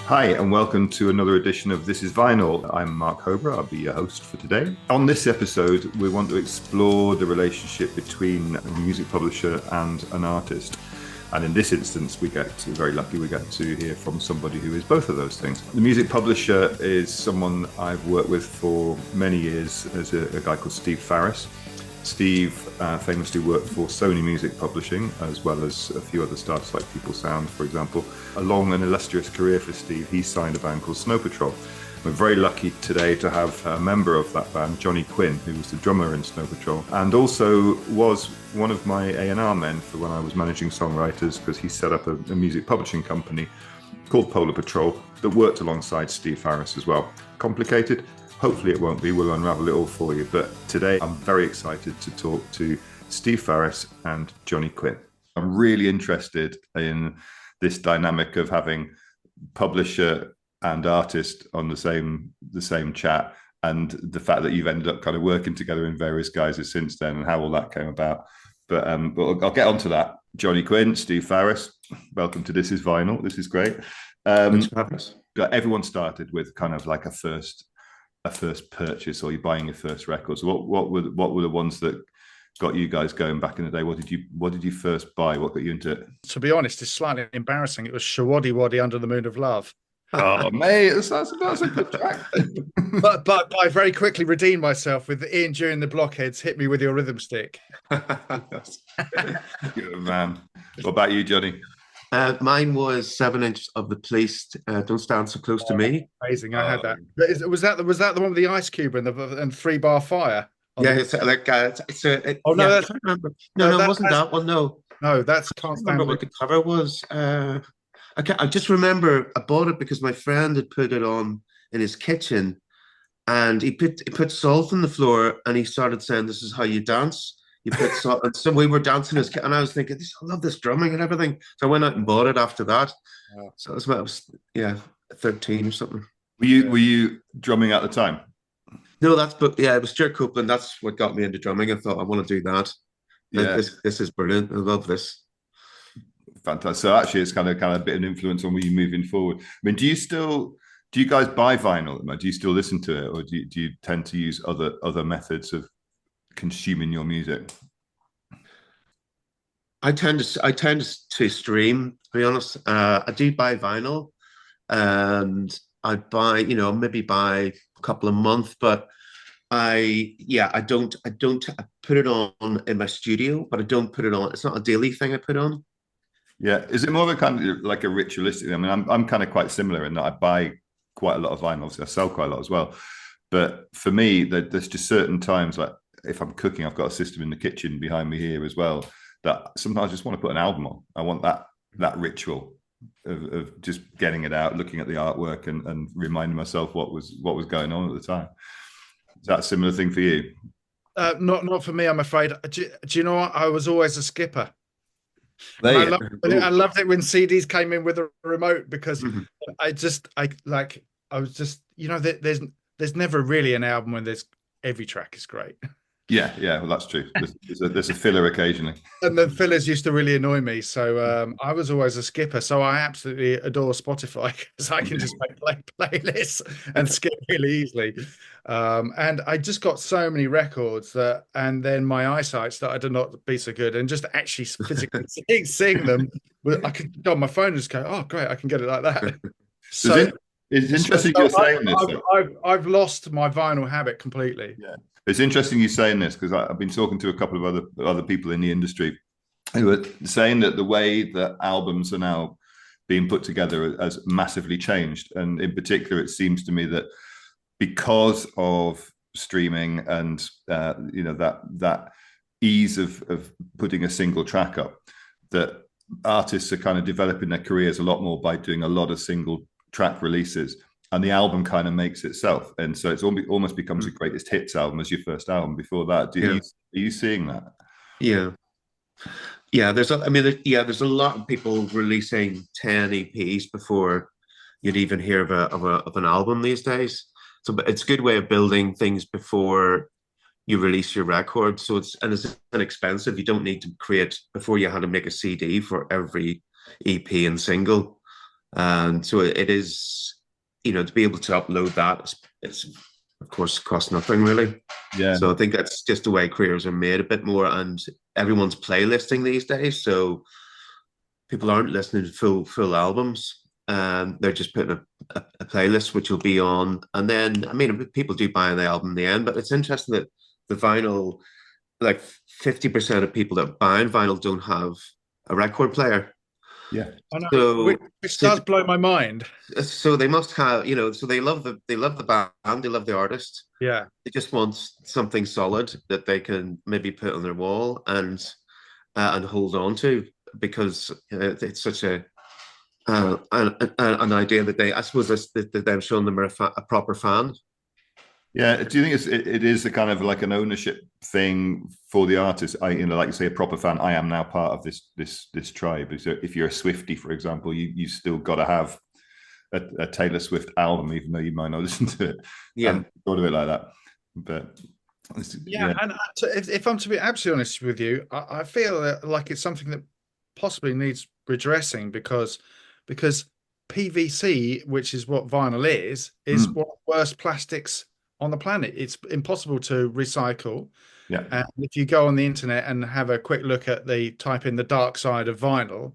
Hi, and welcome to another edition of This is Vinyl. I'm Mark Hober, I'll be your host for today. On this episode, we want to explore the relationship between a music publisher and an artist. And in this instance, we get to hear from somebody who is both of those things. The music publisher is someone I've worked with for many years as a guy called Steve Farris. Steve famously worked for Sony Music Publishing, as well as a few other startups like People Sound, for example. A long and illustrious career for Steve. He signed a band called Snow Patrol. We're very lucky today to have a member of that band, Jonny Quinn, who was the drummer in Snow Patrol, and also was one of my A&R men for when I was managing songwriters, because he set up a music publishing company called Polar Patrol that worked alongside Steve Farris as well. Complicated? Hopefully it won't be. We'll unravel it all for you. But today I'm very excited to talk to Steve Farris and Jonny Quinn. I'm really interested in this dynamic of having publisher and artist on the same chat, and the fact that you've ended up kind of working together in various guises since then, and how all that came about. But I'll get onto that. Jonny Quinn, Steve Farris, welcome to This is Vinyl. This is great. Thanks for having us. Everyone started with kind of like a first purchase, or you're buying your first records. What were the ones that got you guys going back in the day? What did you first buy? What got you into it? To be honest, it's slightly embarrassing. It was Shawaddy Waddy Under the Moon of Love. Oh mate, that's a good track. but I very quickly redeemed myself with Ian during the Blockheads, Hit Me With Your Rhythm Stick. Good man. What about you, Jonny? Mine was 7 Inch of the Police, Don't Stand So Close to Me. Amazing, I had that. Was that the one with the ice cube and 3-bar fire? Yeah, it's like that's. I remember. No, it wasn't that one. No, that's I can't remember what the cover was. I just remember I bought it because my friend had put it on in his kitchen, and he put salt on the floor, and he started saying, "This is how you dance." You put salt, and so we were dancing as, and I was thinking, I love this drumming and everything. So I went out and bought it after that. Yeah. So it was about 13 or something. Were you drumming at the time? No, it was Stuart Copeland. That's what got me into drumming. I thought I want to do that. Yeah, this is brilliant. I love this. Fantastic. So actually, it's kind of a bit of an influence on where you moving forward. I mean, do you guys buy vinyl? Do you still listen to it, or do you tend to use other methods of consuming your music? I tend to stream, to be honest. I do buy vinyl, and I buy, maybe buy a couple a month, but I don't put it on in my studio, but I don't put it on. It's not a daily thing I put on. Yeah. Is it more of a kind of like a ritualistic? I mean, I'm kind of quite similar in that I buy quite a lot of vinyls. I sell quite a lot as well. But for me, there's just certain times, like if I'm cooking, I've got a system in the kitchen behind me here as well, that sometimes I just want to put an album on. I want that ritual of just getting it out, looking at the artwork, and reminding myself what was going on at the time. Is that a similar thing for you? Not for me, I'm afraid. Do you know what? I was always a skipper. I loved it when CDs came in with a remote, because there's never really an album when every track is great. Yeah, well, that's true. There's a filler occasionally, and the fillers used to really annoy me. So I was always a skipper. So I absolutely adore Spotify, because I can just make playlists and skip really easily. And I just got so many records and then my eyesight started to not be so good, and just actually physically seeing them, I could go on my phone and just go, "Oh, great, I can get it like that." So it's interesting you're saying this. I've lost my vinyl habit completely. Yeah. It's interesting you saying this, because I've been talking to a couple of other people in the industry who are saying that the way that albums are now being put together has massively changed. And in particular, it seems to me that because of streaming and that ease of putting a single track up, that artists are kind of developing their careers a lot more by doing a lot of single track releases. And the album kind of makes itself, and so it's almost becomes a greatest hits album as your first album. Before that, are you seeing that? Yeah. There's a lot of people releasing 10 EPs before you'd even hear of an album these days. So it's a good way of building things before you release your record. So it's inexpensive. You don't need to create, before you had to make a CD for every EP and single. And so it is, to be able to upload that, it's of course cost nothing really. Yeah. So I think that's just the way careers are made a bit more, and everyone's playlisting these days. So people aren't listening to full albums. They're just putting a playlist which will be on, and then I mean people do buy the album in the end, but it's interesting that the vinyl, like 50% of people that buy vinyl don't have a record player. Yeah. I know, So which does blow my mind. so they must have, so they love the band, they love the artist. Yeah. They just want something solid that they can maybe put on their wall and hold on to, because it's such an idea that I suppose that they've shown them are a proper fan. Yeah. Do you think it is a kind of like an ownership thing for the artist? Like you say, a proper fan. I am now part of this tribe. So if you're a Swiftie, for example, you still got to have a Taylor Swift album, even though you might not listen to it. Yeah, Thought of it like that. But Yeah, and if I'm to be absolutely honest with you, I feel like it's something that possibly needs redressing because PVC, which is what vinyl is one of the worst plastics on the planet. It's impossible to recycle. yeah, And if you go on the internet and have a quick look at type in the dark side of vinyl,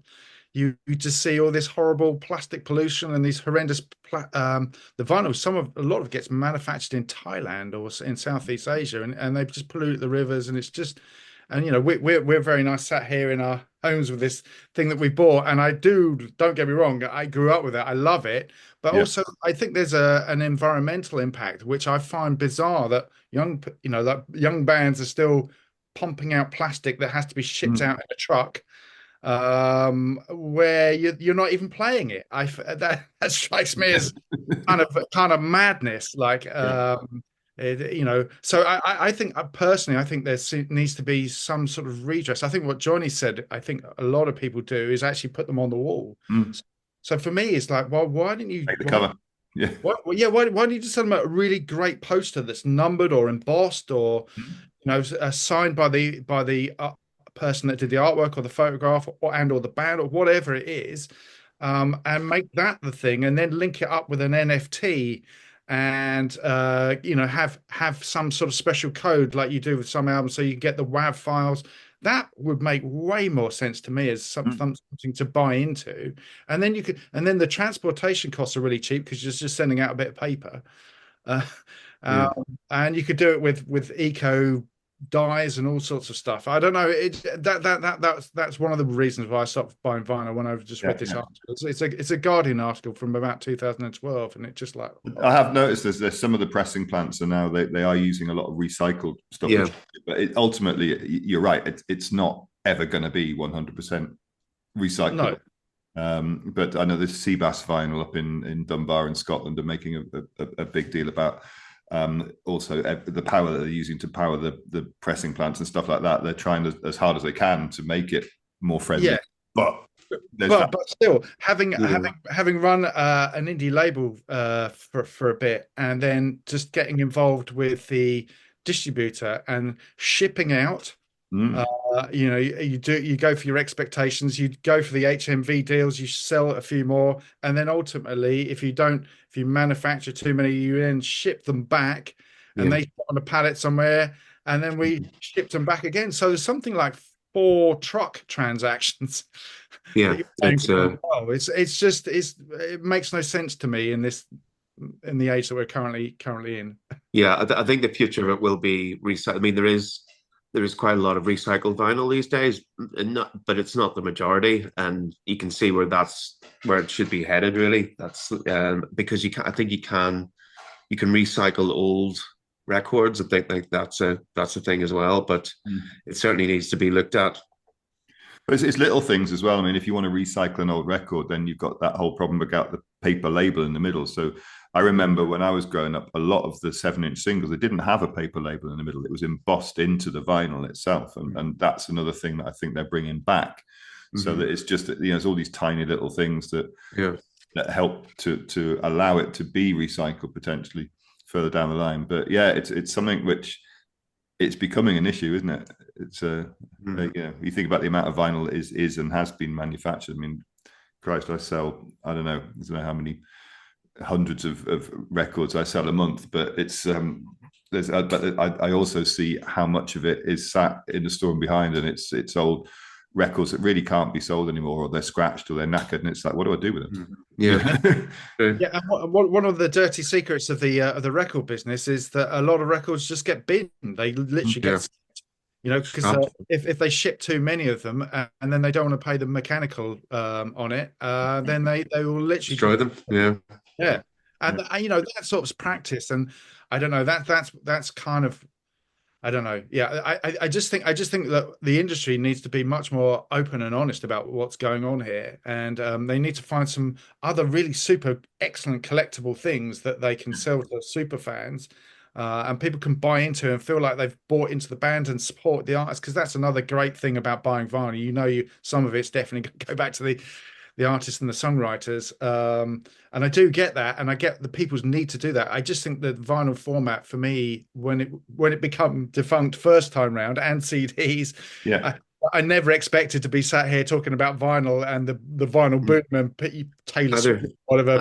you just see all this horrible plastic pollution and these horrendous the vinyl. A lot of it gets manufactured in Thailand or in Southeast Asia, and they just pollute the rivers, and it's just. And we're very nice sat here in our homes with this thing that we bought, and don't get me wrong, I grew up with it, I love it, but yeah. also I think there's an environmental impact which I find bizarre, that young bands are still pumping out plastic that has to be shipped out in a truck, where you're not even playing it. That strikes me as kind of madness. Like, so I think personally, I think there needs to be some sort of redress. I think what Johnny said, I think a lot of people do, is actually put them on the wall. So for me, it's like, well, why didn't you Make the cover? Yeah. Why don't you just send them a really great poster that's numbered or embossed, or signed by the person that did the artwork or the photograph or the band or whatever it is, and make that the thing, and then link it up with an NFT, and have some sort of special code like you do with some albums, so you can get the WAV files. That would make way more sense to me as something to buy into. And then the transportation costs are really cheap because you're just sending out a bit of paper. And you could do it with eco dyes and all sorts of stuff. I don't know. That's one of the reasons why I stopped buying vinyl when I just read this article. It's a Guardian article from about 2012, and it just like, I have noticed there's some of the pressing plants are now they are using a lot of recycled stuff. Yeah. But ultimately, you're right. It's not ever going to be 100% recyclable. No. But I know this Seabass vinyl up in Dunbar in Scotland are making a big deal about also the power that they're using to power the pressing plants and stuff like that. They're trying as hard as they can to make it more friendly. Yeah. But still having run an indie label for a bit, and then just getting involved with the distributor and shipping out. You go for your expectations, you go for the HMV deals, you sell a few more, and then ultimately, if you manufacture too many, you then ship them back, and they put on a pallet somewhere, and then we shipped them back again. So there's something like 4 truck transactions. Yeah, it makes no sense to me in the age that we're currently in. Yeah, I think the future of it will be recycled. I mean, there is quite a lot of recycled vinyl these days, but it's not the majority, and you can see where it should be headed. Really, that's because I think you can recycle old records. I think like that's a thing as well, but it certainly needs to be looked at. But it's little things as well. I mean, if you want to recycle an old record, then you've got that whole problem about the paper label in the middle. So I remember when I was growing up, a lot of the 7-inch singles, they didn't have a paper label in the middle. It was embossed into the vinyl itself. And that's another thing that I think they're bringing back. So that it's just, there's all these tiny little things that help to allow it to be recycled potentially further down the line. But yeah, it's something which it's becoming an issue, isn't it? It's you think about the amount of vinyl that is and has been manufactured. I mean, Christ, I don't know how many hundreds of records I sell a month, but it's but I also see how much of it is sat in the store and behind, and it's old records that really can't be sold anymore, or they're scratched or they're knackered, and it's like, what do I do with them? Yeah. Yeah, and one of the dirty secrets of the record business is that a lot of records just get binned. They literally get, because if they ship too many of them and then they don't want to pay the mechanical on it, then they will literally destroy them. Yeah, and that sort of practice, and I don't know, that's kind of, I don't know. Yeah, I just think that the industry needs to be much more open and honest about what's going on here, and they need to find some other really super excellent collectible things that they can sell to super fans, and people can buy into and feel like they've bought into the band and support the artist, because that's another great thing about buying vinyl. Some of it's definitely go back to the artists and the songwriters, and I do get that, and I get the people's need to do that. I just think the vinyl format for me, when it become defunct first time round, and CDs, I never expected to be sat here talking about vinyl and the vinyl boom and Taylor Swift, whatever.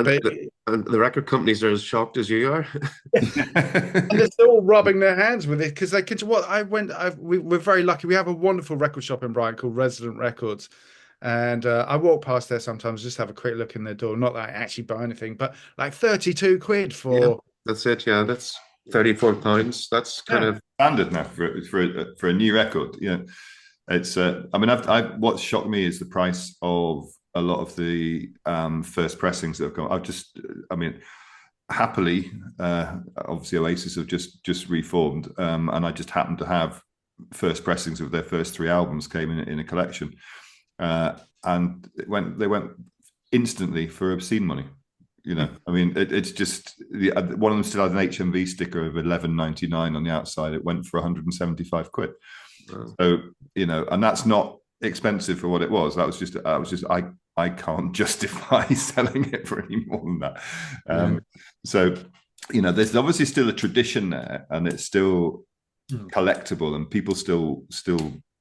And the record companies are as shocked as you are. And they're still rubbing their hands with it, because they can. We're very lucky. We have a wonderful record shop in Brighton called Resident Records. And I walk past there sometimes, just have a quick look in their door. Not that I actually buy anything, but like 32 quid for. Yeah, that's it. Yeah, that's £34. That's kind of standard now for a new record. It's. I mean, what shocked me is the price of a lot of the first pressings that have come. Happily, obviously Oasis have just reformed, and I just happened to have first pressings of their first 3 albums came in a collection. And they went instantly for obscene money. It's just one of them still had an HMV sticker of £11.99 on the outside. It went for 175 quid. Wow. So and that's not expensive for what it was. I can't justify selling it for any more than that. So there's obviously still a tradition there, and it's still collectible, and people still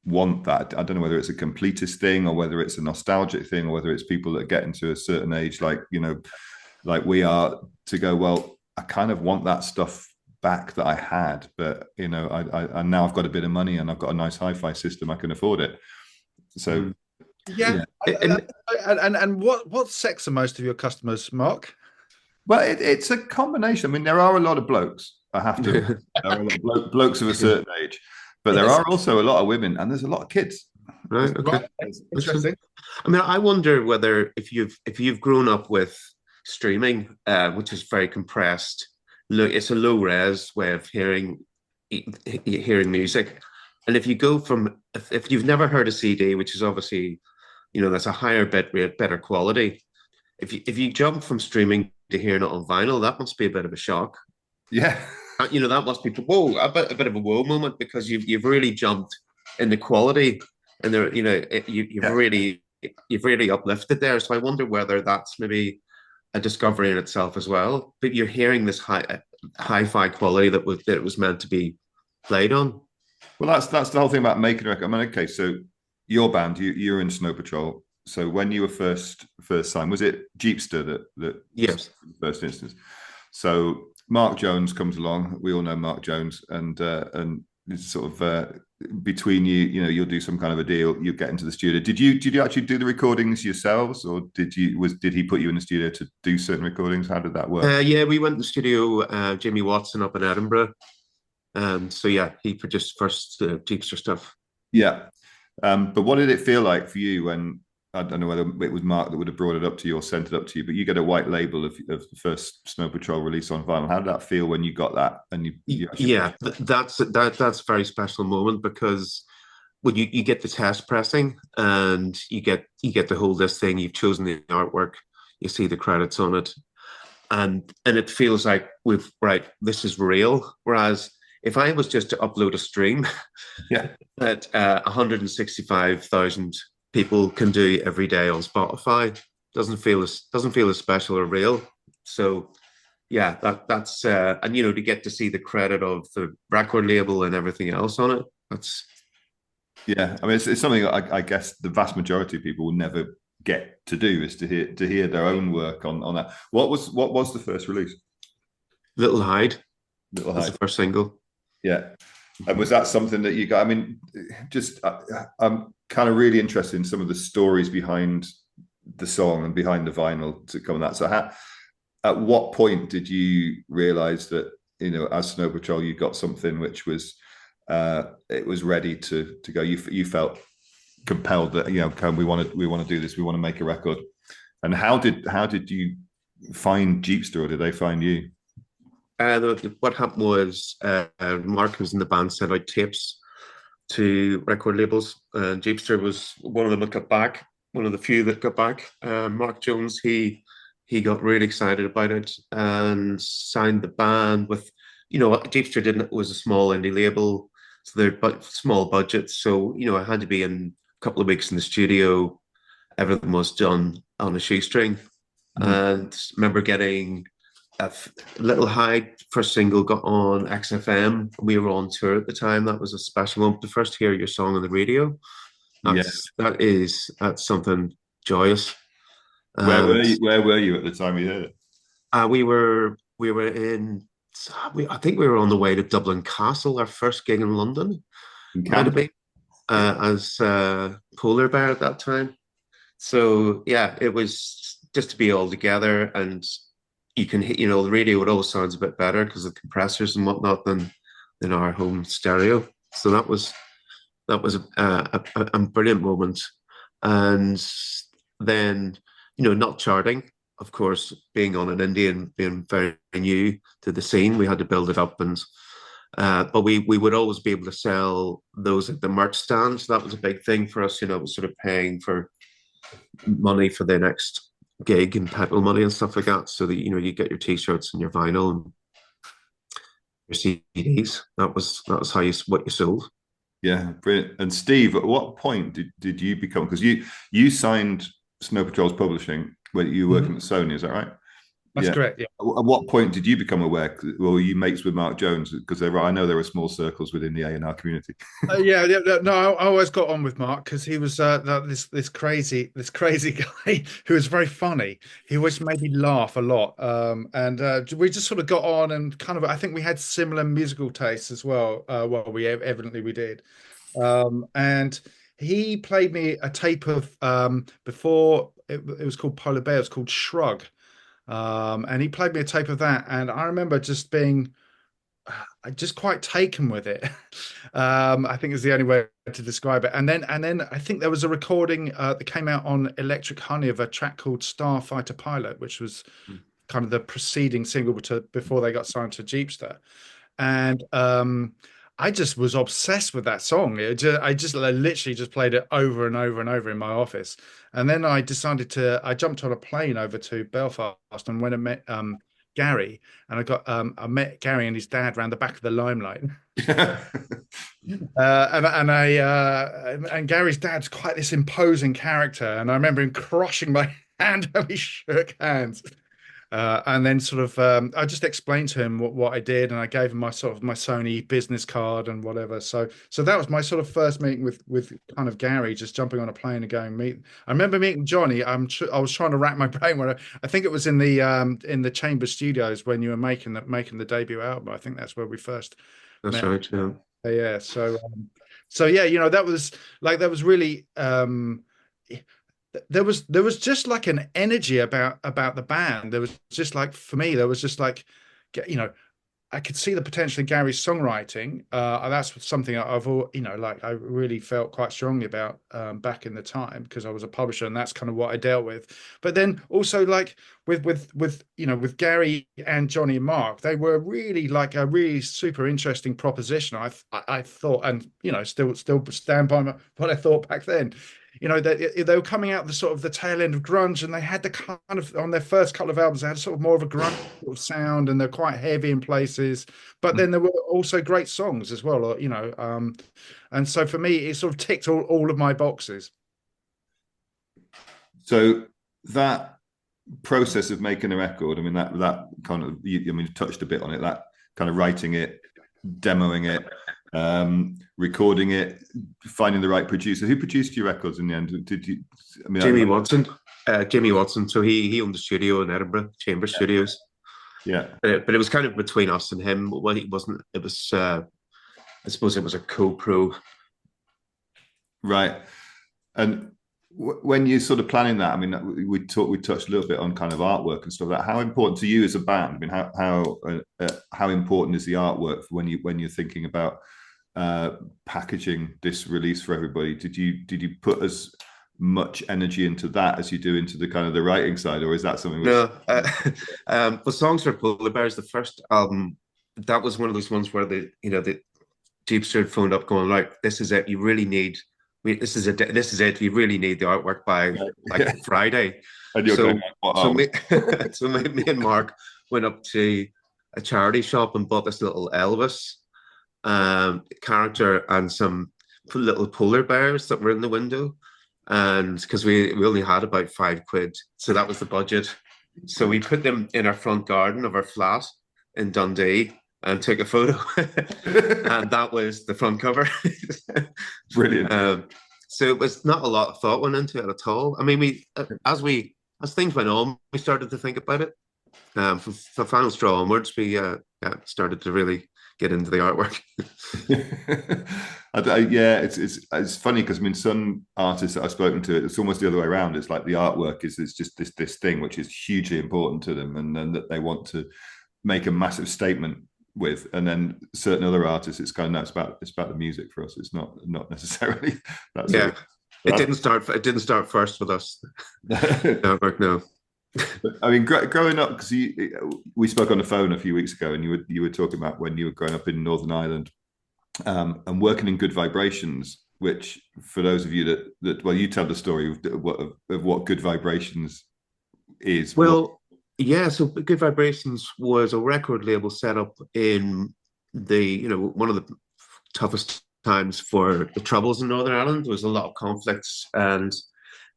want that. I don't know whether it's a completist thing or whether it's a nostalgic thing, or whether it's people that get into a certain age, like we are, to go, well, I kind of want that stuff back that I had, but I now I've got a bit of money and I've got a nice hi-fi system, I can afford it. So and what sex are most of your customers, Mark? Well, it's a combination. I mean, there are a lot of blokes, I have to. There are a lot of blokes of a certain age. But there are also a lot of women, and there's a lot of kids. Right. Okay. Interesting. I mean, I wonder whether if you've grown up with streaming, which is very compressed, it's a low res way of hearing music, and if you go from if you've never heard a CD, which is obviously that's a higher bit rate, better quality. If you jump from streaming to hearing it on vinyl, that must be a bit of a shock. Yeah. That must be a bit of a whoa moment, because you've really jumped in the quality, and there you've really uplifted there. So I wonder whether that's maybe a discovery in itself as well. But you're hearing this hi-fi quality that was meant to be played on. Well, that's the whole thing about making a record. I mean, okay, so your band, you're in Snow Patrol. So when you were first signed, was it Jeepster that yes, first instance? So Mark Jones comes along. We all know Mark Jones, and it's sort of between you'll do some kind of a deal. You get into the studio. Did you actually do the recordings yourselves, or did he put you in the studio to do certain recordings? How did that work? Yeah, we went to the studio. Jimmy Watson up in Edinburgh. So yeah, he produced first Jeepster stuff. Yeah, but what did it feel like for you when? I don't know whether it was Mark that would have brought it up to you or sent it up to you, but you get a white label of the first Snow Patrol release on vinyl. How did that feel when you got that? And that's a very special moment, because when you get the test pressing and you get to hold this thing, you've chosen the artwork, you see the credits on it, and it feels like this is real. Whereas if I was just to upload a stream, that 165,000 people can do every day on Spotify, doesn't feel as special or real. So yeah, that's and to get to see the credit of the record label and everything else on it, that's I mean, it's something I guess the vast majority of people will never get to do, is to hear their own work on that. What was the first release? Little Hyde. Little That's Hyde. the first single. Yeah. And was that something that you got? I mean, just I'm kind of really interested in some of the stories behind the song and behind the vinyl to come on that. So at what point did you realize that, you know, as Snow Patrol, you got something which was it was ready to go? You felt compelled that, you know, we want to do this, we want to make a record. And how did you find Jeepster, or did they find you? What happened was Mark, who was in the band, sent out tapes to record labels. Jeepster was one of them that got back, one of the few that got back. Mark Jones, he got really excited about it and signed the band with, you know, Jeepster was a small indie label, so they're small budgets. So, you know, I had to be in a couple of weeks in the studio. Everything was done on a shoestring. Mm-hmm. And I remember getting Little Hyde first single got on XFM. We were on tour at the time. That was a special moment to first hear your song on the radio. That's something joyous. Where were you at the time you heard it? We were in. I think we were on the way to Dublin Castle, our first gig in London. Might have been as Polar Bear at that time. So yeah, it was just to be all together, and you can, you know, the radio, it always sounds a bit better because of compressors and whatnot than our home stereo. So that was a brilliant moment. And then, you know, not charting, of course, being on an indie and being very new to the scene, we had to build it up. And but we would always be able to sell those at the merch stands. That was a big thing for us, you know, it was sort of paying for money for the next gig and petrol money and stuff like that, so that, you know, you get your t-shirts and your vinyl and your CDs. That was how what you sold. Yeah, brilliant. And Steve, at what point did you become, because you signed Snow Patrol's publishing when you were working at Sony, is that right? That's correct. Yeah. At what point did you become aware? Well, were you mates with Mark Jones? Because I know there were small circles within the A&R community. No, I always got on with Mark because he was this crazy guy who was very funny. He always made me laugh a lot, and we just sort of got on, and kind of, I think we had similar musical tastes as well. Well, we evidently we did, and he played me a tape of before it was called Polar Bear. It was called Shrug. And he played me a tape of that, and I remember just being just quite taken with it. I think is the only way to describe it. And then I think there was a recording that came out on Electric Honey of a track called Starfighter Pilot, which was kind of the preceding single before they got signed to Jeepster. And I just was obsessed with that song. I literally just played it over and over and over in my office. And then I jumped on a plane over to Belfast and went and met Gary. And I met Gary and his dad around the back of the Limelight. And Gary's dad's quite this imposing character. And I remember him crushing my hand and we shook hands. And then sort of, I just explained to him what I did, and I gave him my Sony business card and whatever. So that was my sort of first meeting with kind of Gary, just jumping on a plane and going meet. I remember meeting Jonny. I was trying to rack my brain where I think it was in the Chamber Studios when you were making the debut album. I think that's where we first. That's right. Yeah. Yeah. So yeah, you know, that was really. There was just like an energy about the band. There was just like, for me, there was just like, you know, I could see the potential in Gary's songwriting. That's something I've, you know, like I really felt quite strongly about back in the time because I was a publisher, and that's kind of what I dealt with. But then also like with you know, with Gary and Jonny and Mark, they were really like a really super interesting proposition. I thought, and you know, still stand by what I thought back then. You know, they were coming out the sort of the tail end of grunge, and they had the kind of, on their first couple of albums, they had sort of more of a grunge sort of sound, and they're quite heavy in places. But then there were also great songs as well, you know. And so for me, it sort of ticked all of my boxes. So that process of making a record, I mean, that kind of, you touched a bit on it, that kind of writing it, demoing it, recording it, finding the right producer. Who produced your records in the end? Did you? I mean, Jamie Watson. Jamie Watson. So he owned the studio in Edinburgh, Chamber Studios. Yeah. But it was kind of between us and him. Well, he wasn't. It was. I suppose it was a co-pro. Right. And when you're sort of planning that, I mean, we touched a little bit on kind of artwork and stuff like that. How important to you as a band? I mean, how important is the artwork when you're thinking about packaging this release for everybody? Did you put as much energy into that as you do into the kind of the writing side, or is that something? No, the Songs for Polar Bears, the first album, that was one of those ones where the Jeepster phoned up going like, "This is it. You really need. This is it. You really need the artwork by like Friday." And you're going, so me and Mark went up to a charity shop and bought this little Elvis character and some little polar bears that were in the window, and because we only had about £5, so that was the budget. So we put them in our front garden of our flat in Dundee and took a photo, and that was the front cover. Brilliant. So it was not a lot of thought went into it at all. I mean, as things went on, we started to think about it. From Final Straw onwards, we started to really get into the artwork. Yeah, it's funny because I mean, some artists that I've spoken to, it's almost the other way around. It's like the artwork is just this thing which is hugely important to them, and then that they want to make a massive statement with. And then certain other artists, it's kind of, no, it's about the music for us. It's not necessarily that. Yeah, it didn't start first with us. No. I mean, growing up, because we spoke on the phone a few weeks ago, and you were talking about when you were growing up in Northern Ireland, and working in Good Vibrations. Which, for those of you that well, you tell the story of what Good Vibrations is. Well, yeah. So Good Vibrations was a record label set up in one of the toughest times for the Troubles in Northern Ireland. There was a lot of conflicts, and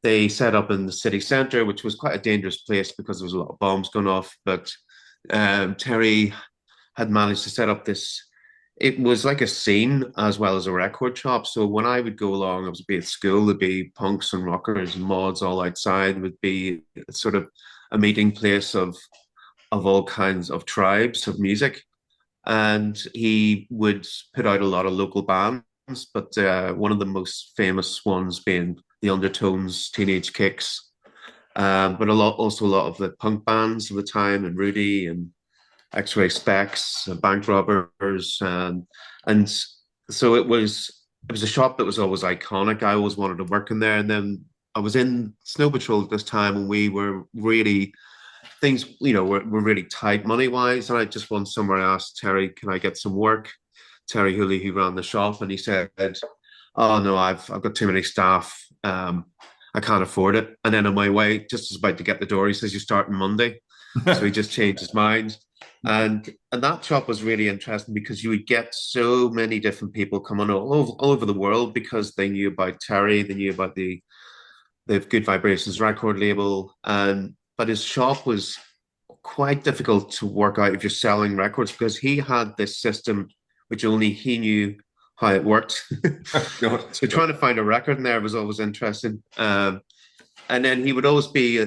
they set up in the city centre, which was quite a dangerous place because there was a lot of bombs going off. But Terry had managed to set up this. It was like a scene as well as a record shop. So when I would go along, I was be at school, there'd be punks and rockers and mods all outside. It would be sort of a meeting place of all kinds of tribes of music. And he would put out a lot of local bands, but one of the most famous ones being the Undertones, Teenage Kicks, but a lot of the punk bands of the time, and Rudy and X-Ray Specs, Bank Robbers, and so it was a shop that was always iconic. I always wanted to work in there, and then I was in Snow Patrol at this time, and we were really things, were really tight money wise, and I just one summer I asked Terry, "Can I get some work?" Terry Hooley, who ran the shop, and he said, "Oh no, I've got too many staff. I can't afford it." And then on my way, just as about to get the door, he says, "You start on Monday." So he just changed his mind. And that shop was really interesting because you would get so many different people coming all over the world because they knew about Terry, they knew about the Good Vibrations record label, but his shop was quite difficult to work out if you're selling records because he had this system which only he knew how it worked. So trying to find a record in there was always interesting. And then he would always be,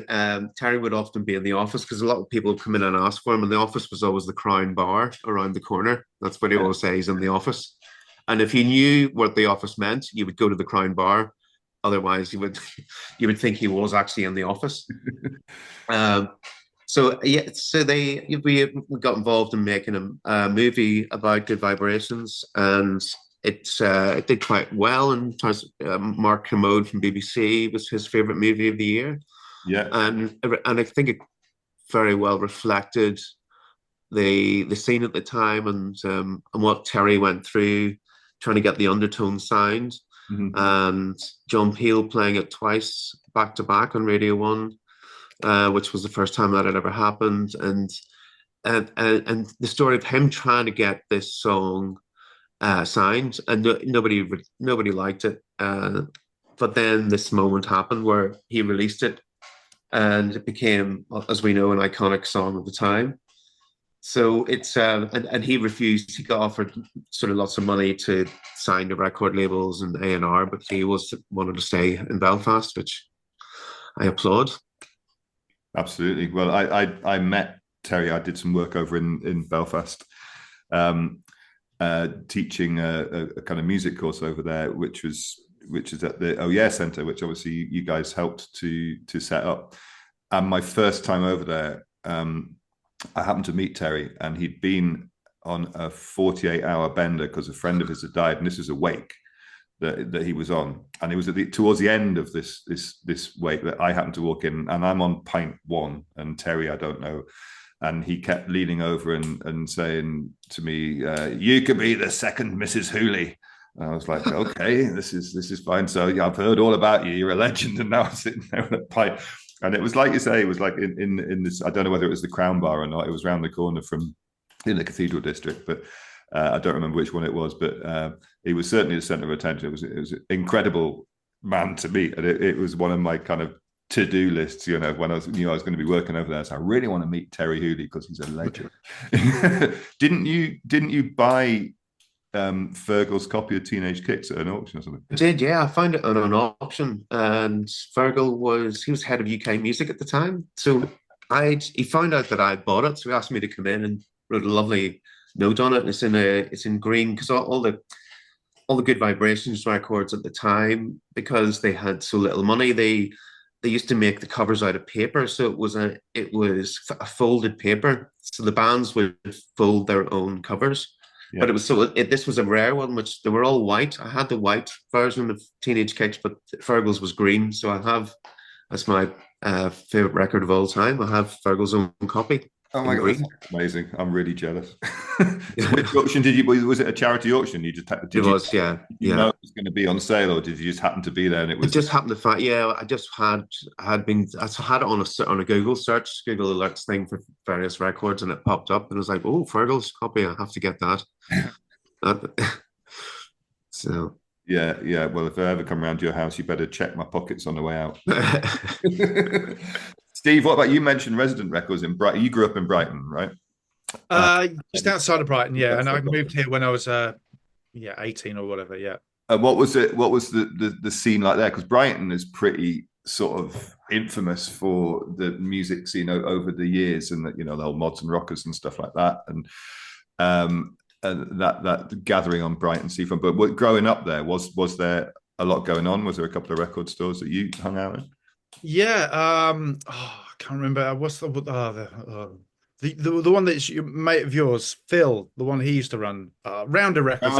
Terry would often be in the office because a lot of people would come in and ask for him. And the office was always the Crown Bar around the corner. That's what he always says, he's in the office. And if you knew what the office meant, you would go to the Crown Bar. Otherwise, you would think he was actually in the office. So we got involved in making a movie about Good Vibrations, and it did quite well. And Mark Kermode from BBC was his favourite movie of the year. Yeah, and I think it very well reflected the scene at the time and what Terry went through trying to get the Undertones signed, and John Peel playing it twice back to back on Radio 1, which was the first time that had ever happened, and the story of him trying to get this song signed, and nobody liked it. But then this moment happened where he released it, and it became, as we know, an iconic song of the time. So it's and he refused. He got offered sort of lots of money to sign the record labels and A&R, but he wanted to stay in Belfast, which I applaud. Absolutely. Well, I met Terry. I did some work over in Belfast, teaching a kind of music course over there, which is at the Oh Yeah Centre, which obviously you guys helped to set up. And my first time over there, I happened to meet Terry, and he'd been on a 48-hour bender because a friend of his had died, and this was a wake that he was on, and it was towards the end of this wake that I happened to walk in, and I'm on pint one, and Terry I don't know, and he kept leaning over and saying to me, "You could be the second Mrs. Hooley." And I was like, "Okay, this is fine." So yeah, I've heard all about you. You're a legend, and now I'm sitting there with a pint. And it was like you say, it was like in this. I don't know whether it was the Crown Bar or not. It was around the corner from in the Cathedral District, but I don't remember which one it was. But he was certainly the centre of attention. It was an incredible man to meet, and it was one of my kind of to-do lists. You know, when I knew I was going to be working over there, so I really want to meet Terry Hooley because he's a legend. Didn't you buy Fergal's copy of Teenage Kicks at an auction or something? I did, yeah. I found it on an auction, and Fergal was head of UK music at the time. So he found out that I bought it, so he asked me to come in and wrote a lovely note on it. And it's in green because all the Good Vibrations records at the time, because they had so little money, they used to make the covers out of paper, so it was a folded paper. So the bands would fold their own covers. Yeah. But it was this was a rare one, which they were all white. I had the white version of Teenage Kicks, but Fergal's was green. So I have, that's my favorite record of all time. I have Fergal's own copy. Oh my God, that's amazing. I'm really jealous. So which auction did you, was it a charity auction? You just it was, yeah. You know it was going to be on sale, or did you just happen to be there and it was? It just happened to find, yeah, I had it on a Google search, Google alerts thing for various records, and it popped up and it was like, oh, Fergal's copy, I have to get that. So yeah. Well, if I ever come around to your house, you better check my pockets on the way out. Steve, what about you? Mentioned Resident Records in Brighton. You grew up in Brighton, right? Just outside of Brighton, yeah. And I moved here when I was 18 or whatever, yeah. What was the scene like there? Because Brighton is pretty sort of infamous for the music scene over the years, and that, you know, the whole mods and rockers and stuff like that, and that gathering on Brighton seafront. But growing up there, was there a lot going on? Was there a couple of record stores that you hung out in? Yeah, I can't remember. What's the one that's your mate of yours, Phil, the one he used to run, Rounder Records.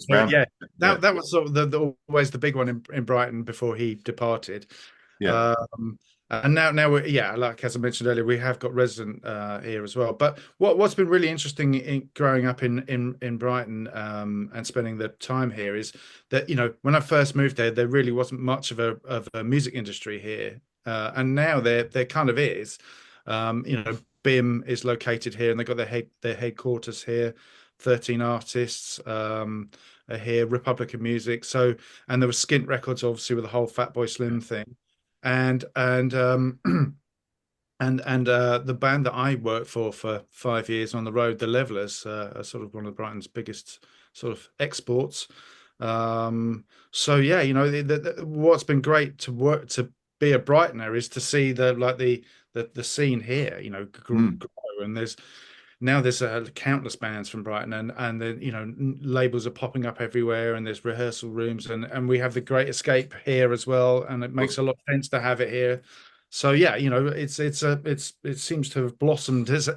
Yeah, that was sort of always the big one in Brighton before he departed. Yeah. And now we're, like as I mentioned earlier, we have got Resident here as well. But what's been really interesting in growing up in Brighton and spending the time here is that, you know, when I first moved there really wasn't much of a music industry here, and now there kind of is. You know, BIM is located here, and they've got their headquarters here. 13 artists are here. Republic of Music. So, and there was Skint Records, obviously, with the whole Fatboy Slim thing. And the band that I worked for 5 years on the road, the Levelers, are sort of one of Brighton's biggest sort of exports. So yeah, you know, what's been great to be a Brightoner is to see the scene here, you know, grow. And there's countless bands from Brighton, and then, you know, labels are popping up everywhere, and there's rehearsal rooms, and we have the Great Escape here as well, and it makes a lot of sense to have it here. So yeah, you know, it seems to have blossomed as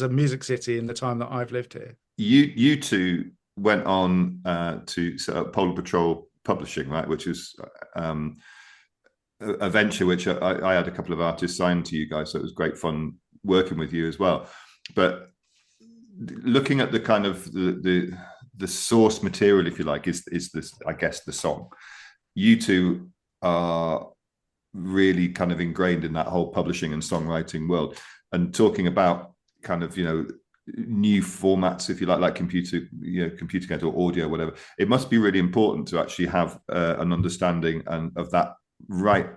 a music city in the time that I've lived here. You two went on to set up Polar Patrol Publishing, right, which is a venture which I had a couple of artists signed to you guys, so it was great fun working with you as well. But looking at the kind of the source material, if you like, is this, I guess, the song. You two are really kind of ingrained in that whole publishing and songwriting world, and talking about kind of, you know, new formats, if you like computer games or audio, whatever. It must be really important to actually have an understanding of that, right,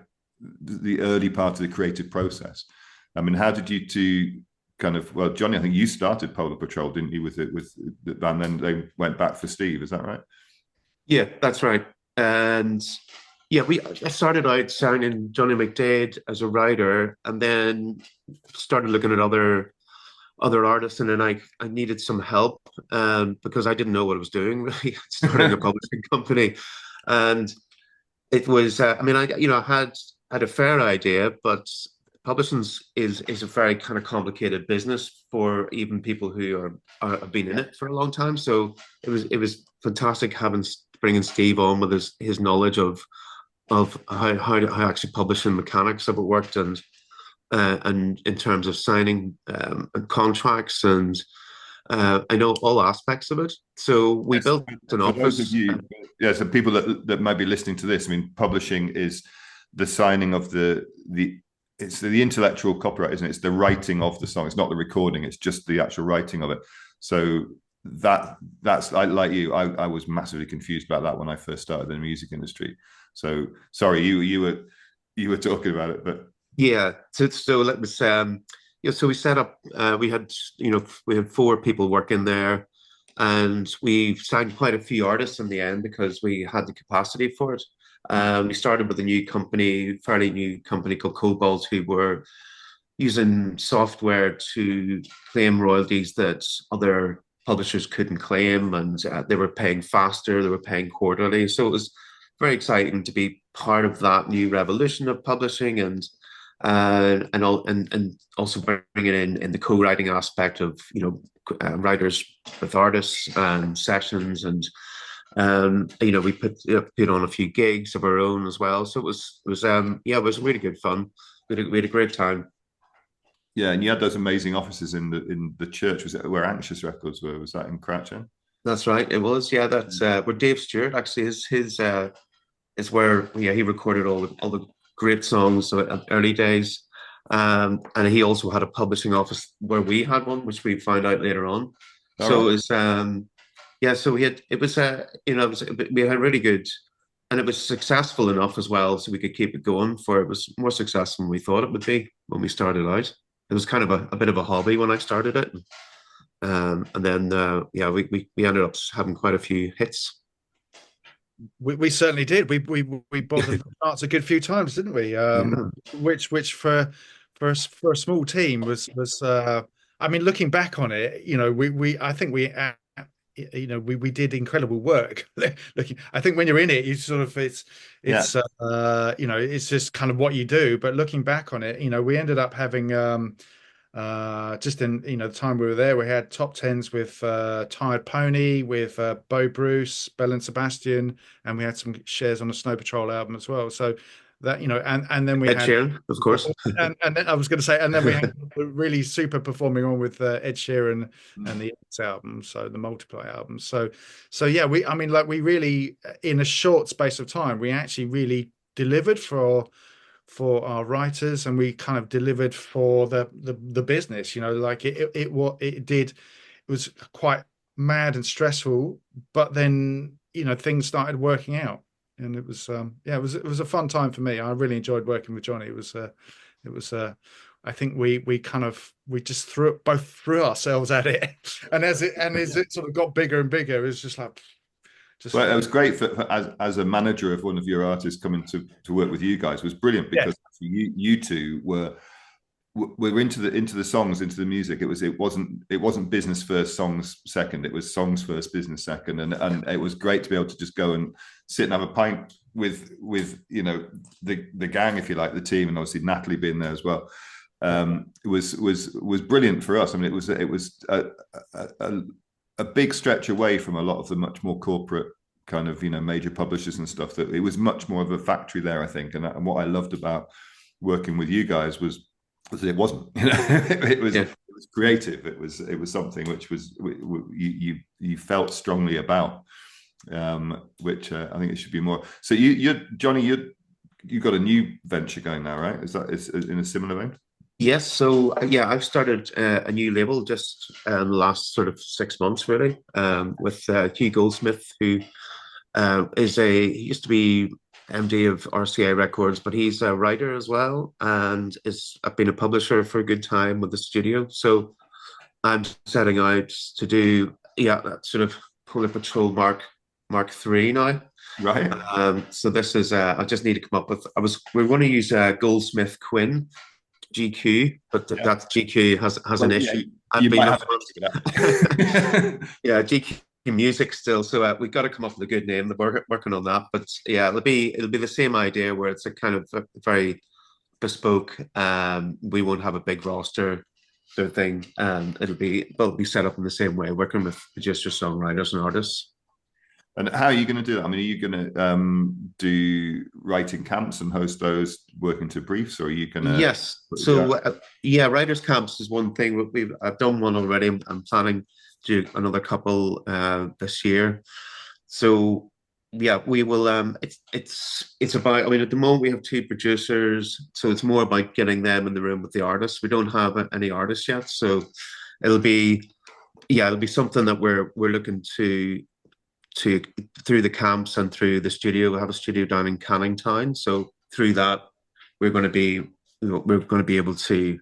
the early part of the creative process. I mean, how did you two kind of, well, Jonny, I think you started Polar Patrol, didn't you, with it, and then they went back for Steve. Is that right? Yeah, that's right. And yeah, I started out signing Johnny McDade as a writer, and then started looking at other artists, and then I needed some help, because I didn't know what I was doing really, starting a publishing company, and it was I mean, I had a fair idea, but publishing is a very kind of complicated business for even people who have been in it for a long time. So it was fantastic bringing Steve on with his knowledge of how actually publishing mechanics of it worked, and in terms of signing and contracts, and I know all aspects of it. So we built an For office. those of you, yeah, so people that might be listening to this, I mean, publishing is the signing of it's the intellectual copyright, isn't it? It's the writing of the song. It's not the recording. It's just the actual writing of it. So that's like you. I was massively confused about that when I first started in the music industry. So sorry, you were talking about it, but Yeah, so let me so we set up. We had 4 people working there, and we signed quite a few artists in the end because we had the capacity for it. We started with a fairly new company called Cobalt, who were using software to claim royalties that other publishers couldn't claim, and they were paying faster, they were paying quarterly. So it was very exciting to be part of that new revolution of publishing, and also bringing in the co-writing aspect of writers with artists and sessions, and we put on a few gigs of our own as well. So it was really good fun. We had a great time. yeah, and you had those amazing offices in the church. Was it where Anxious Records were? Was that in Crouch End? That's right. It was. Yeah, that's where Dave Stewart actually his is where he recorded all the great songs of early days. And he also had a publishing office where we had one, which we found out later on. All So right. it was so we had we had really good, and it was successful enough as well, so we could keep it going. It was more successful than we thought it would be when we started out. It was kind of a bit of a hobby when I started it, and then we ended up having quite a few hits. We certainly did. We bothered the charts a good few times, didn't we? Which for a small team was I mean, looking back on it, I think we did incredible work. Looking, I think when you're in it, you sort of it's it's just kind of what you do. But looking back on it, we ended up having just in the time we were there, we had top tens with Tired Pony, with Bo Bruce, Bell and Sebastian, and we had some shares on the Snow Patrol album as well. So that and then we Ed had Sheeran, of course. and then I was going to say, and then we had really super performing on with Ed Sheeran and the X album, so the Multiply album. So yeah, we really, in a short space of time, we actually really delivered for our writers, and we kind of delivered for the business. It was quite mad and stressful, but then things started working out. And it was it was a fun time for me. I really enjoyed working with Jonny. It was I think we just threw ourselves at it, and as it sort of got bigger and bigger, it was just like Well, it was great as a manager of one of your artists coming to work with you guys. It was brilliant because you two were into the songs, into the music. It wasn't business first, songs second. It was songs first, business second, and it was great to be able to just go and sit and have a pint with the gang, if you like, the team, and obviously Natalie being there as well. It was brilliant for us. I mean, it was a big stretch away from a lot of the much more corporate kind of major publishers and stuff. That it was much more of a factory there, I think. And what I loved about working with you guys was it wasn't. It was creative. It was something which was you felt strongly about, which I think it should be more. So Jonny, you got a new venture going now, right? Is in a similar vein? Yes, so I've started a new label just the last sort of 6 months, really, with Hugh Goldsmith, who he used to be MD of RCA Records, but he's a writer as well, and is I've been a publisher for a good time with the studio. So I'm setting out to do that sort of Polar Patrol Mark III now. Right. So this is I just need to come up with. We're going to use Goldsmith Quinn GQ, but that GQ has an issue. You might have that. Yeah, GQ Music still. So we've got to come up with a good name. We're working on that, but yeah, it'll be the same idea where it's a kind of a very bespoke. We won't have a big roster sort of thing. It'll be set up in the same way, working with producers, songwriters, and artists. And how are you going to do that? I mean, are you going to do writing camps and host those, working to briefs, or are you going to? Yes. So writers camps is one thing. I've done one already. I'm planning to do another couple this year. So yeah, we will. It's about. I mean, at the moment we have 2 producers, so it's more about getting them in the room with the artists. We don't have any artists yet, so it'll be something that we're looking to through the camps and through the studio. We have a studio down in Canning Town, so through that we're going to be able to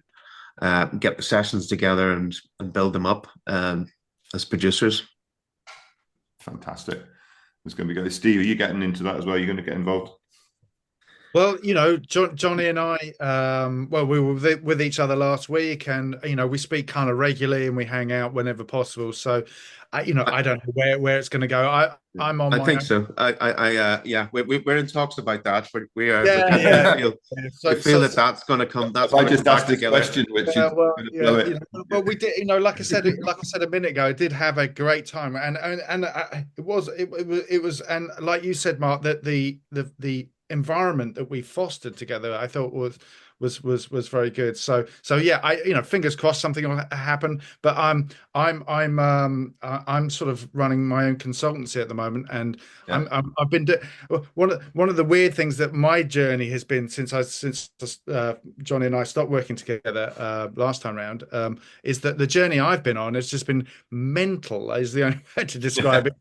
get the sessions together and build them up as producers. Fantastic. It's going to be good. Steve, are you getting into that as well? You're going to get involved? Well, Jonny and I, we were with each other last week, and we speak kind of regularly, and we hang out whenever possible. So, I don't know where it's going to go. I'm on. I think so. We're in talks about that, but we are. We feel that's going to come. That's I just asked this question, which but we did. Like I said a minute ago, I did have a great time, and it was, and like you said, Mark, that the environment that we fostered together, I thought was very good. So yeah, fingers crossed something will happen. But I'm sort of running my own consultancy at the moment, and I've been one of the weird things that my journey has been since Jonny and I stopped working together last time round, is that the journey I've been on has just been mental, is the only way to describe it.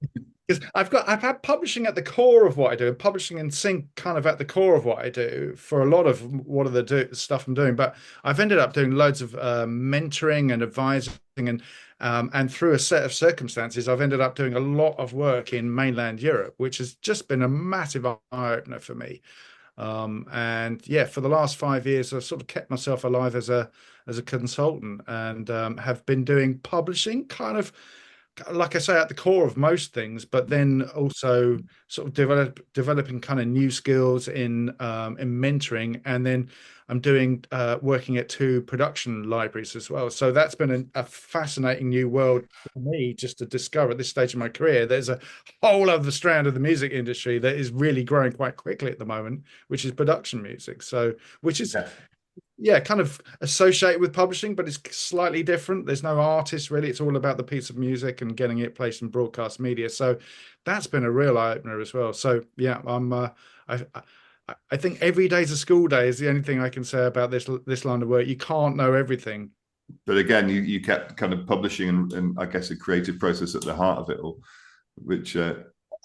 Because I've had publishing at the core of what I do, and publishing and sync kind of at the core of what I do for a lot of what of the stuff I'm doing. But I've ended up doing loads of mentoring and advising, and through a set of circumstances, I've ended up doing a lot of work in mainland Europe, which has just been a massive eye opener for me. And yeah, for the last 5 years, I've sort of kept myself alive as a consultant, and have been doing publishing kind of, like I say, at the core of most things, but then also sort of developing kind of new skills in mentoring, and then I'm doing working at 2 production libraries as well. So that's been a fascinating new world for me just to discover at this stage of my career. There's a whole other strand of the music industry that is really growing quite quickly at the moment, which is production music. So which is kind of associated with publishing, but it's slightly different. There's no artist really. It's all about the piece of music and getting it placed in broadcast media. So that's been a real eye opener as well. So yeah, I think every day's a school day is the only thing I can say about this line of work. You can't know everything. But again, you kept kind of publishing and I guess a creative process at the heart of it all, which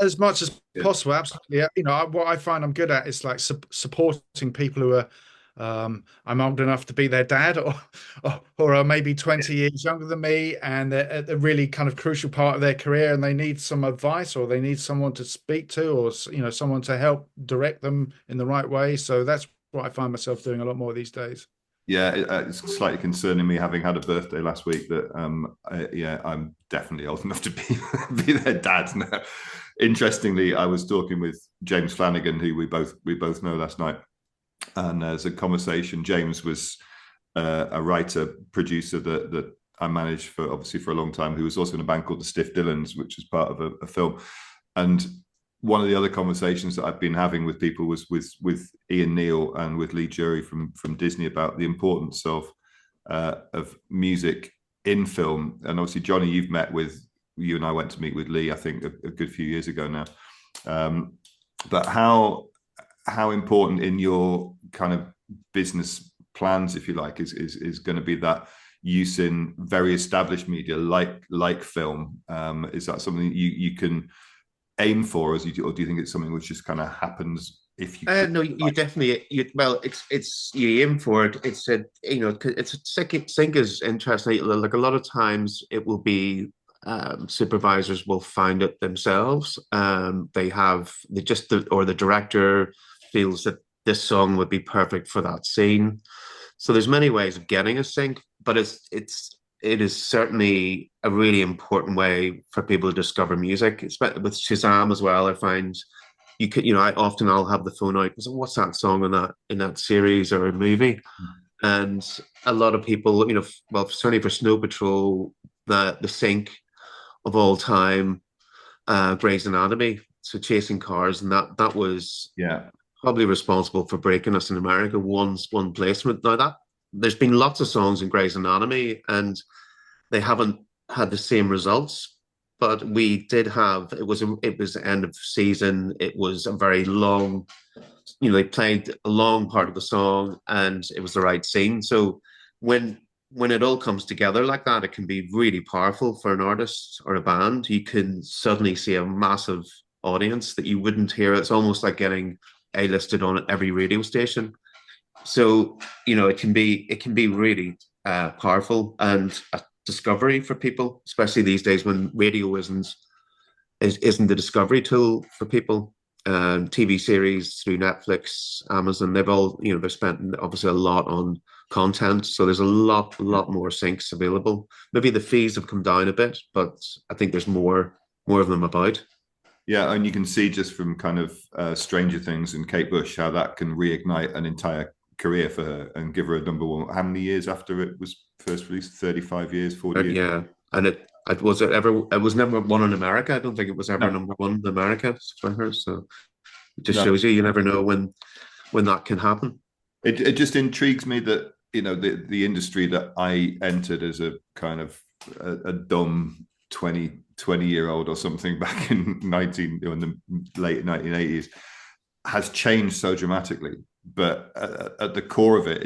as much as possible, absolutely. What I find I'm good at is like supporting people who are I'm old enough to be their dad, or are maybe 20 years younger than me, and they're at a really kind of crucial part of their career, and they need some advice, or they need someone to speak to, or someone to help direct them in the right way. So that's what I find myself doing a lot more these days. Yeah, it's slightly concerning me, having had a birthday last week, that I'm definitely old enough to be their dad now. Interestingly, I was talking with James Flanagan, who we both know, last night. And there's a conversation. James was a writer, producer that I managed for a long time, who was also in a band called the Stiff Dillons, which was part of a film. And one of the other conversations that I've been having with people was with Ian Neal and with Lee Jury from Disney about the importance of music in film. And obviously, Jonny, you and I went to meet with Lee, I think, a good few years ago now. But how important in your kind of business plans, if you like, is going to be that use in very established media like film? Is that something you can aim for, or do you think it's something which just kind of happens if you could? No, you definitely well, it's you aim for it. It's a it's a sync is interesting. Like a lot of times, it will be supervisors will find it themselves. They have or the director feels that this song would be perfect for that scene. So there's many ways of getting a sync, but it is certainly a really important way for people to discover music. Especially with Shazam as well, I find you could, I'll have the phone out and say, what's that song in that series or a movie? And a lot of people, well, certainly for Snow Patrol, the sync of all time, Grey's Anatomy, so Chasing Cars, and that was Yeah. probably responsible for breaking us in America. One placement. Now that there's been lots of songs in Grey's Anatomy, and they haven't had the same results. But we did have it was the end of season. It was a very long, they played a long part of the song, and it was the right scene. So when it all comes together like that, it can be really powerful for an artist or a band. You can suddenly see a massive audience that you wouldn't hear. It's almost like getting A-listed on every radio station. So it can be really powerful and a discovery for people, especially these days when radio isn't the discovery tool for people. TV series through Netflix, Amazon, they've spent obviously a lot on content, so there's a lot more syncs available. Maybe the fees have come down a bit, but I think there's more of them about. Yeah, and you can see just from kind of Stranger Things and Kate Bush how that can reignite an entire career for her and give her a number one. How many years after it was first released? 35 years, 40 years? Yeah, and it was number one in America. I don't think it was ever number one in America for her. So it just shows you never know when that can happen. It just intrigues me that the industry that I entered as a kind of a dumb 20-year-old or something back in the late 1980s has changed so dramatically. But at the core of it,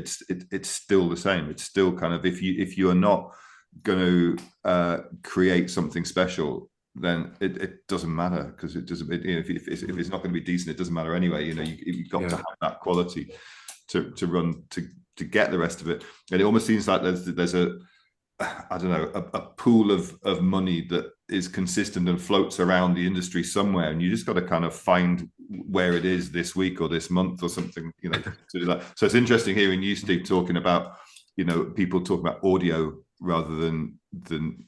it's still the same. It's still kind of if you are not going to create something special, then it doesn't matter, because it doesn't. If it's not going to be decent, it doesn't matter anyway. You've got to have that quality to run to get the rest of it. And it almost seems like there's a I don't know, a pool of money that is consistent and floats around the industry somewhere, and you just got to kind of find where it is this week or this month or something, to do that. So it's interesting hearing you, Steve, talking about, people talking about audio rather than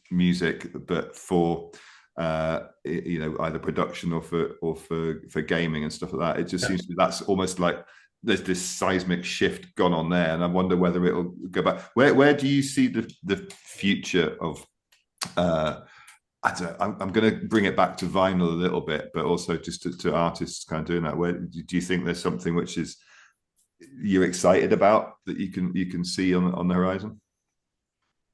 music, but for either production or for gaming and stuff like that. It just seems to be that's almost like there's this seismic shift gone on there, and I wonder whether it'll go back. Where do you see the future of? I'm going to bring it back to vinyl a little bit, but also just to artists kind of doing that. Where do you think there's something which is you're excited about that you can see on the horizon?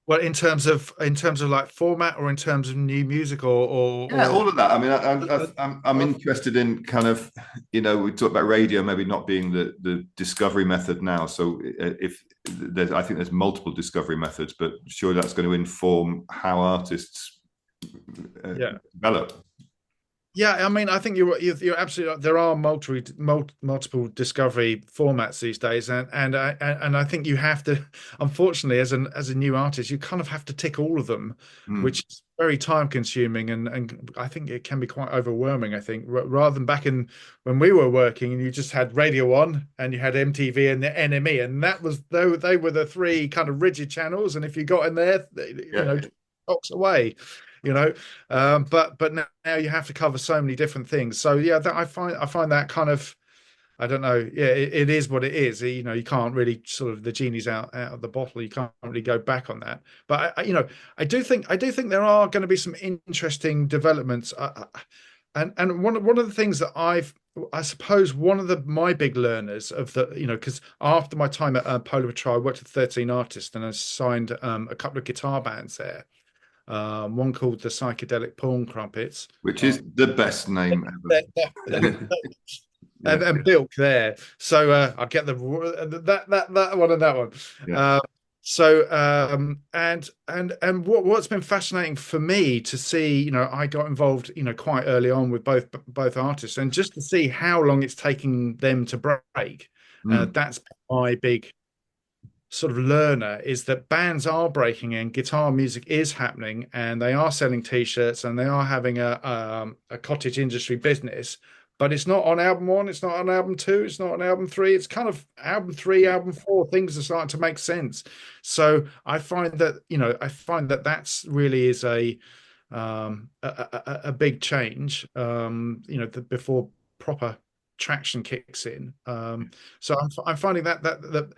Well, in terms of like format, or in terms of new music, or all of that. I mean, I'm interested in kind of, we talk about radio maybe not being the discovery method now. So I think there's multiple discovery methods, but surely that's going to inform how artists develop. Yeah, I mean, I think you're absolutely right. There are multiple discovery formats these days, and I think you have to, unfortunately, as a new artist, you kind of have to tick all of them, which is very time consuming, and I think it can be quite overwhelming. I think rather than back in when we were working, and you just had Radio 1 and you had MTV and the NME, and that was they were the three kind of rigid channels, and if you got in there, box away. But now you have to cover so many different things. So yeah, I find that kind of, I don't know. Yeah, it is what it is. You can't really sort of, the genie's out of the bottle. You can't really go back on that. But I do think there are going to be some interesting developments. And one of the things that I suppose one of my big learners of the, because after my time at Polar Patrol, I worked with 13 artists, and I signed a couple of guitar bands there. One called the Psychedelic Pawn Crumpets, which is the best name ever. and Bilk there. So I get that one and that one. Yeah. So and what's been fascinating for me to see, I got involved, quite early on with both artists, and just to see how long it's taking them to break. Mm. That's my big sort of learner, is that bands are breaking and guitar music is happening, and they are selling t-shirts and they are having a cottage industry business, but it's not on album one, it's not on album two, it's not on album three, it's kind of album three, album four, things are starting to make sense. So I find that that's really is a big change, before proper traction kicks in. So I'm finding that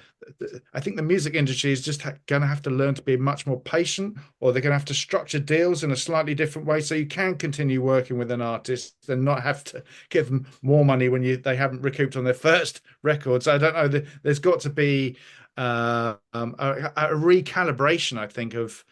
I think the music industry is just going to have to learn to be much more patient, or they're going to have to structure deals in a slightly different way so you can continue working with an artist and not have to give them more money when they haven't recouped on their first records. I don't know. There's got to be a recalibration, I think, of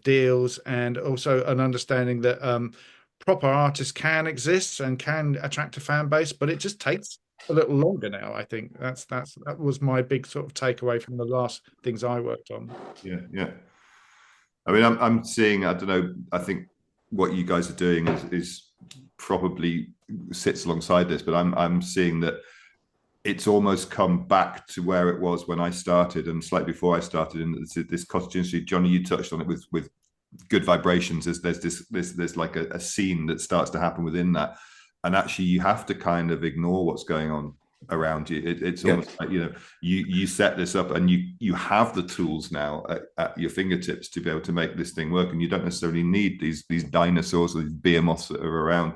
deals, and also an understanding that proper artists can exist and can attract a fan base, but it just takes a little longer now. I think that was my big sort of takeaway from the last things I worked on. Yeah, yeah. I mean, I'm seeing. I don't know. I think what you guys are doing is probably sits alongside this, but I'm seeing that it's almost come back to where it was when I started, and slightly before I started in this cottage industry. Jonny, you touched on it with good vibrations. There's like a scene that starts to happen within that, and actually you have to kind of ignore what's going on around you. It's almost like, you set this up and you have the tools now at your fingertips to be able to make this thing work, and you don't necessarily need these dinosaurs or these behemoths that are around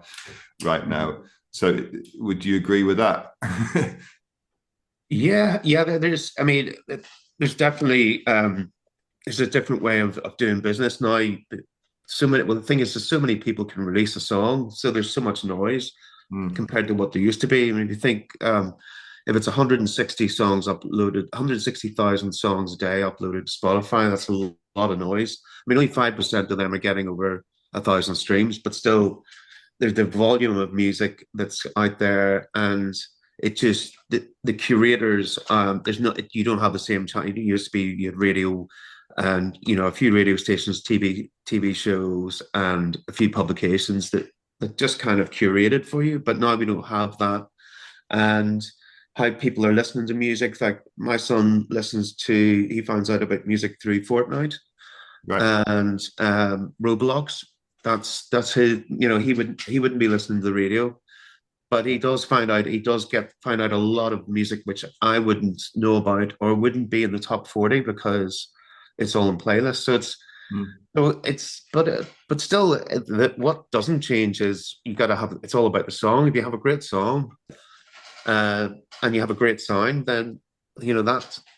right now. So would you agree with that? Yeah, yeah. I mean, there's definitely there's a different way of doing business now. Well, the thing is, there's so many people can release a song, so there's so much noise compared to what there used to be. I mean, if you think, if it's 160 songs uploaded, 160,000 songs a day uploaded to Spotify, that's a lot of noise. I mean, only 5% of them are getting over 1,000 streams, but still, there's the volume of music that's out there, and it just the curators. There's not You don't have the same time. It used to be, you had radio, and a few radio stations, TV shows, and a few publications that just kind of curated for you. But now we don't have that, and how people are listening to music. Like my son he finds out about music through Fortnite, Right. and Roblox. That's his. He wouldn't be listening to the radio, but he does find out. Find out a lot of music which I wouldn't know about, or wouldn't be in the top 40, because it's all in playlists. But still, what doesn't change is you got to have. It's all about the song. If you have a great song, and you have a great sound, then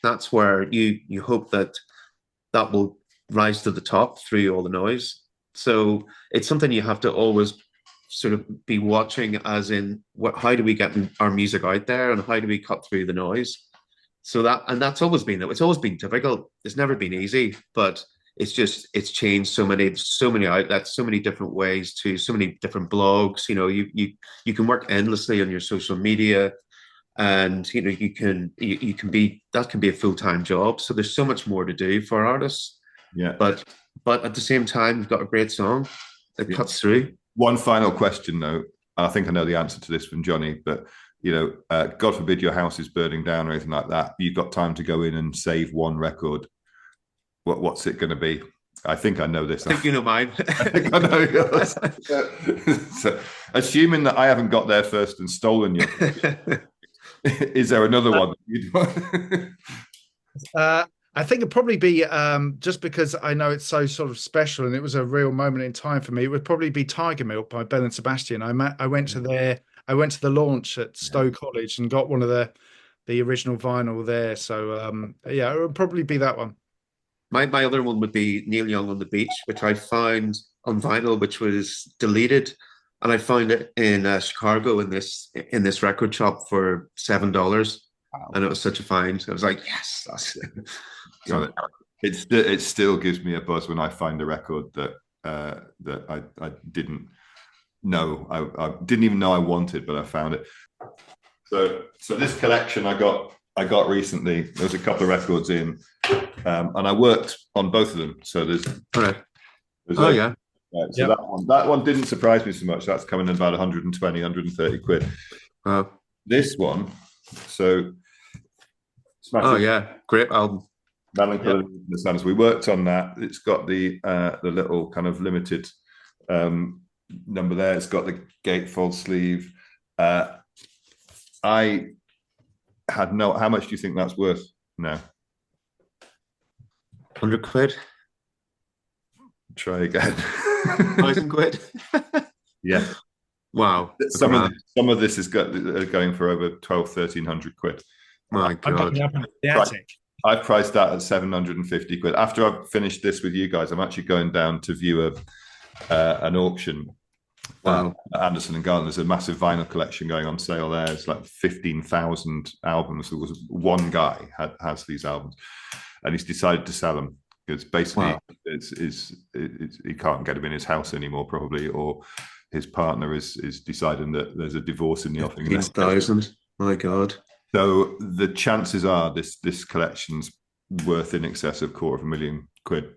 that's where you hope that will rise to the top through all the noise. So it's something you have to always sort of be watching, as in, how do we get our music out there, and how do we cut through the noise? That's always been difficult. It's never been easy, but it's changed so many outlets, so many different ways, to so many different blogs. You can work endlessly on your social media, and you can be, that can be a full-time job. So there's so much more to do for artists. Yeah. But at the same time, you've got a great song that cuts through. One final question, though. I think I know the answer to this from Jonny, but God forbid your house is burning down or anything like that. You've got time to go in and save one record. What's it going to be? I think I know this. I think you know mine. I think I know yours. So, assuming that I haven't got there first and stolen yours, is there another one you'd want? I think it'd probably be, just because I know it's so sort of special and it was a real moment in time for me, it would probably be Tiger Milk by Ben and Sebastian. I went to the launch at Stowe College and got one of the original vinyl there. So yeah, it would probably be that one. My other one would be Neil Young on the Beach, which I found on vinyl, which was deleted, and I found it in Chicago in this record shop for $7. Wow. And it was such a find. I was like, yes, that's it. It still gives me a buzz when I find a record that I didn't know, I didn't even know I wanted, but I found it. So this collection, I got I got recently. There was a couple of records in, and I worked on both of them. So there's oh yeah. So that one didn't surprise me so much. That's coming in about 120, 130 quid. This one, so great album. Melancholy in the Sands. We worked on that. It's got the little kind of limited number there. It's got the gatefold sleeve. I had no. How much do you think that's worth now? 100 quid. Try again. 1,000 quid. Yeah. Wow. Some of this is going for over 1,200-1,300 quid. My God. I've priced that at 750 quid. After I've finished this with you guys, I'm actually going down to view an auction. Wow. Anderson and Gardner. There's a massive vinyl collection going on sale there. It's like 15,000 albums. There was one guy has these albums, and he's decided to sell them because basically he can't get them in his house anymore, probably, or his partner is deciding that there's a divorce in the offing. 15,000. My God. So the chances are this collection's worth in excess of £250,000 quid.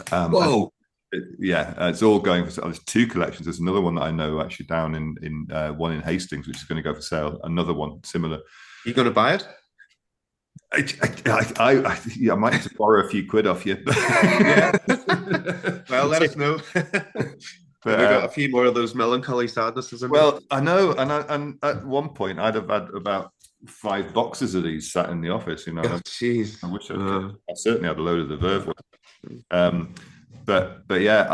Whoa. It's all going for sale. There's two collections. There's another one that I know actually down in one in Hastings, which is going to go for sale. Another one similar. You going to buy it? I might have to borrow a few quid off you. Yeah. Well, let us know. But we got a few more of those melancholy sadnesses. Well, I know, and at one point I'd have had about 5 boxes of these sat in the office. You know, jeez. I wish I certainly had a load of the Verve ones. But yeah,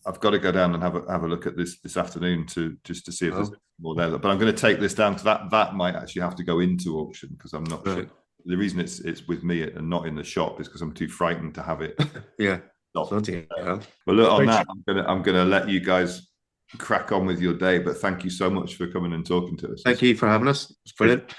I've got to go down and have a look at this afternoon to see if there's more there. But I'm going to take this down to that might actually have to go into auction because I'm not sure. The reason it's with me and not in the shop is because I'm too frightened to have it. Yeah. Well, look, on that, I'm gonna let you guys crack on with your day. But thank you so much for coming and talking to us. Thank you for having us. It's brilliant.